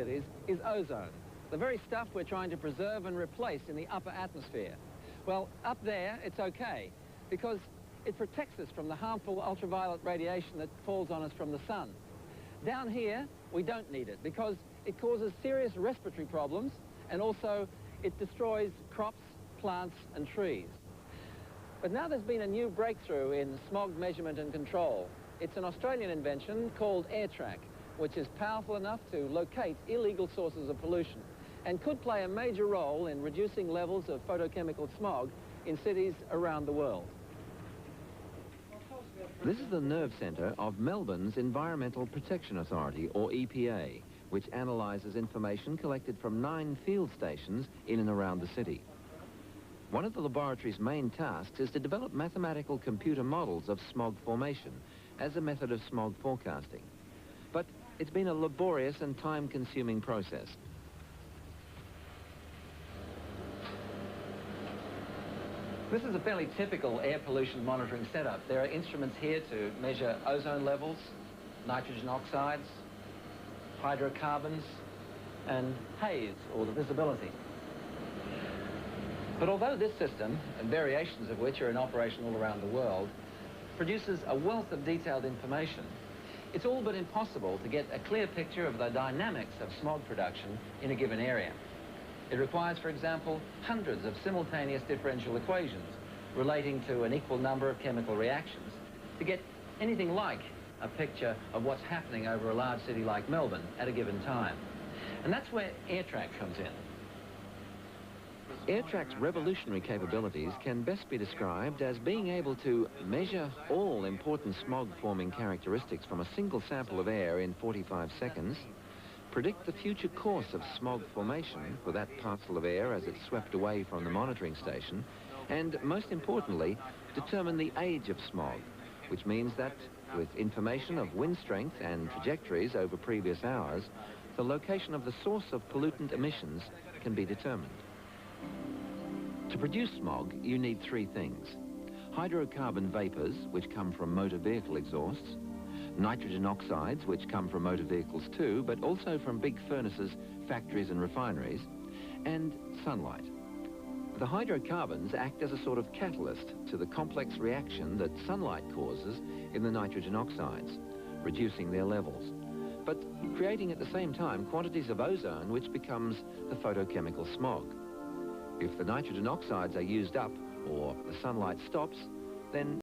cities is ozone, the very stuff we're trying to preserve and replace in the upper atmosphere. Well, up there, it's okay, because it protects us from the harmful ultraviolet radiation that falls on us from the sun. Down here, we don't need it, because it causes serious respiratory problems, and also it destroys crops, plants, and trees. But now there's been a new breakthrough in smog measurement and control. It's an Australian invention called AirTrack, which is powerful enough to locate illegal sources of pollution and could play a major role in reducing levels of photochemical smog in cities around the world. This is the nerve centre of Melbourne's Environmental Protection Authority, or EPA, which analyses information collected from 9 field stations in and around the city. One of the laboratory's main tasks is to develop mathematical computer models of smog formation as a method of smog forecasting. But it's been a laborious and time-consuming process. This is a fairly typical air pollution monitoring setup. There are instruments here to measure ozone levels, nitrogen oxides, hydrocarbons, and haze, or the visibility. But although this system, and variations of which are in operation all around the world, produces a wealth of detailed information, it's all but impossible to get a clear picture of the dynamics of smog production in a given area. It requires, for example, hundreds of simultaneous differential equations relating to an equal number of chemical reactions to get anything like a picture of what's happening over a large city like Melbourne at a given time. And that's where AirTrack comes in. AirTrack's revolutionary capabilities can best be described as being able to measure all important smog-forming characteristics from a single sample of air in 45 seconds, predict the future course of smog formation for that parcel of air as it's swept away from the monitoring station, and, most importantly, determine the age of smog, which means that, with information of wind strength and trajectories over previous hours, the location of the source of pollutant emissions can be determined. To produce smog, you need 3 things: hydrocarbon vapors, which come from motor vehicle exhausts, nitrogen oxides, which come from motor vehicles too, but also from big furnaces, factories and refineries, and sunlight. The hydrocarbons act as a sort of catalyst to the complex reaction that sunlight causes in the nitrogen oxides, reducing their levels, but creating at the same time quantities of ozone, which becomes the photochemical smog. If the nitrogen oxides are used up, or the sunlight stops, then